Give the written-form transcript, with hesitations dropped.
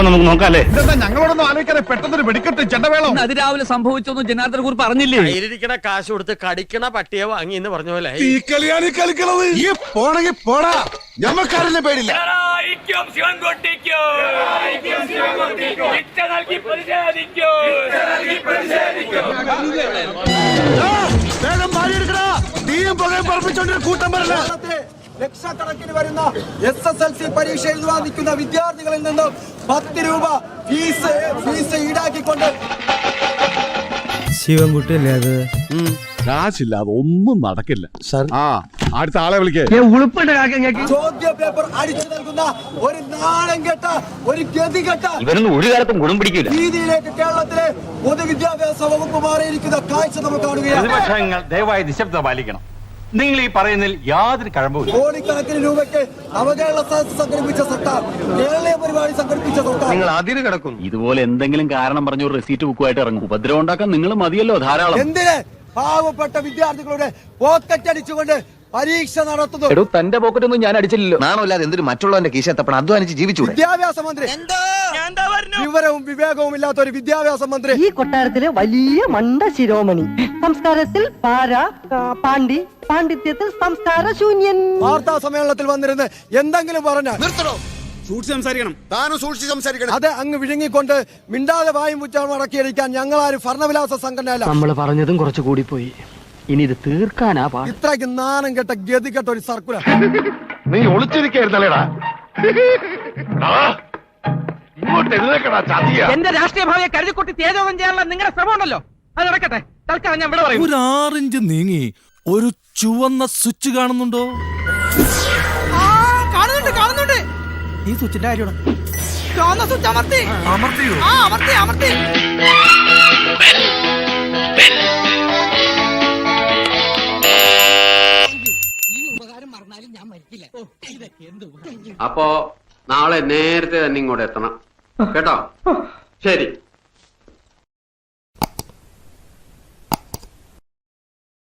അപ്പൊ നമുക്ക് നോക്കാല്ലേ? ഞങ്ങളോടൊന്നും ആലോചിക്കാതെ പെട്ടെന്നൊരു വെടിക്കെട്ട് ചെണ്ടവേളം അതിരാവിലെ സംഭവിച്ചൊന്നും ജനാർദ്ദൻ കുറിപ്പ് പറഞ്ഞില്ലേ? കയ്യിലിരിക്കണ കാശ് കൊടുത്ത് കടിക്കണ പട്ടിയെ വാങ്ങി എന്ന് പറഞ്ഞ പോലെ ഈ കളിയാണ് കളിക്കണത്. ഈ പോണെങ്കിൽ പോടാ, ഞമ്മക്കാരല്ലേ പേടില്ല. വേഗം മാറിയെടുക്കടാ, തീയും പുകയും പറപ്പിച്ചോണ്ടൊരു കൂട്ടം വരല. ലക്ഷക്കണക്കിന് വരുന്ന SSLC പരീക്ഷ എഴുതുവാൻ നിൽക്കുന്ന വിദ്യാർത്ഥികളിൽ നിന്നും 10 രൂപ ഫീസ് ഈടാക്കിക്കൊണ്ട് ശിവൻകുട്ടിയല്ലേ അത്? കാശില്ലാതെ ഒന്നും നടക്കില്ല. ആ, അടുത്ത ആളെ വിളിക്കേ. ചോദ്യ പേപ്പർ അടിച്ചു നൽകുന്ന ഒരു നാണം കെട്ട ഒരു ഗതികെട്ട ഇവരൊന്നും ഒരു കാലത്തും ഗുണം പിടിക്കില്ല. രീതിയിലേക്ക് കേരളത്തിലെ പൊതുവിദ്യാഭ്യാസ വകുപ്പ് മാറിയിരിക്കുന്ന കാഴ്ച നമ്മൾ കാണുകയാണ്. പ്രതിപക്ഷങ്ങൾ ദയവായി നിശബ്ദത പാലിക്കണം. നിങ്ങൾ ഈ പറയുന്നതിൽ യാതൊരു കഴമ്പുമില്ല. കോടിക്കണക്കിന് രൂപയ്ക്ക് നവകേരള സദസ്സ് സംഘടിപ്പിച്ച സർക്കാർ, കേരളീയ പരിപാടി സംഘടിപ്പിച്ച സർക്കാർ നിങ്ങൾ അതിര് കിടക്കും. ഇതുപോലെ എന്തെങ്കിലും കാരണം പറഞ്ഞ ഒരു റെസീറ്റ് ബുക്കുമായിട്ട് ഇറങ്ങും. ഉപദ്രവം ഉണ്ടാക്കാൻ നിങ്ങൾ മതിയല്ലോ ധാരാളം. എന്തിന് പാവപ്പെട്ട വിദ്യാർത്ഥികളുടെ പോക്കറ്റ് അടിച്ചുകൊണ്ട് പരീക്ഷ നടത്തുന്നു? എടോ, തന്റെ പോക്കറ്റ് ഒന്നും ഞാൻ അടിച്ചില്ലല്ലോ. നാണമില്ലാതെ എന്തൊരു മറ്റുള്ളവന്റെ കീശ തപ്പണം, അധ്വാനിച്ച് ജീവിച്ചു. വിദ്യാഭ്യാസ മന്ത്രി, വിവരവും വിവേകവും ഇല്ലാത്ത ഒരു വിദ്യാഭ്യാസ മന്ത്രി. ഈ കൊട്ടാരത്തിലെ വലിയ മണ്ട ശിരോമണി, സംസ്കാരത്തിൽ പാണ്ഡിത്യത്തിൽ സംസ്കാര ശൂന്യൻ. വാർത്താ സമ്മേളനത്തിൽ വന്നിരുന്ന് എന്തെങ്കിലും പറഞ്ഞാൽ അത് അങ്ങ് വിഴുങ്ങിക്കൊണ്ട് മിണ്ടാതെ വായും പുച്ചാണ് അടക്കിയടിക്കാൻ ഞങ്ങളാരും ഭരണവിലാസ സംഘടനയല്ല. നമ്മൾ പറഞ്ഞതും കുറച്ചു കൂടി പോയി. ഇനി ഇത് തീർക്കാനാ പാട്. ഇത്രയ്ക്ക് നാണം കെട്ട ഗതികെട്ട ഒരു സർക്കുലർ. നീ ഒളിച്ചിരിക്കരുതല്ലേടാ, ഇങ്ങോട്ട് എഴുന്നേക്കടാ ചതിയ. എന്റെ രാഷ്ട്രീയ ഭാവിയെ കരുതിക്കൂട്ടി തേജോധം ചെയ്യാനുള്ള നിങ്ങളുടെ ശ്രമം ഉണ്ടല്ലോ, അത് നടക്കട്ടെ. തൽക്കാലം ഞാൻ ഇവിടെ പറയും. ഒരു 6 ഇഞ്ച് നീങ്ങി ഒരു ചുവന്ന സ്വിച്ച് കാണുന്നുണ്ടോ? കാണുന്നുണ്ട്. ഈ സ്വിച്ചിന്റെ കാര്യമാണ്. ചുവന്ന സ്വിച്ച് അമർത്തിയോ? അമർത്തി. അപ്പോ നാളെ നേരത്തെ തന്നെ ഇങ്ങോട്ട് എത്തണം കേട്ടോ. ശരി.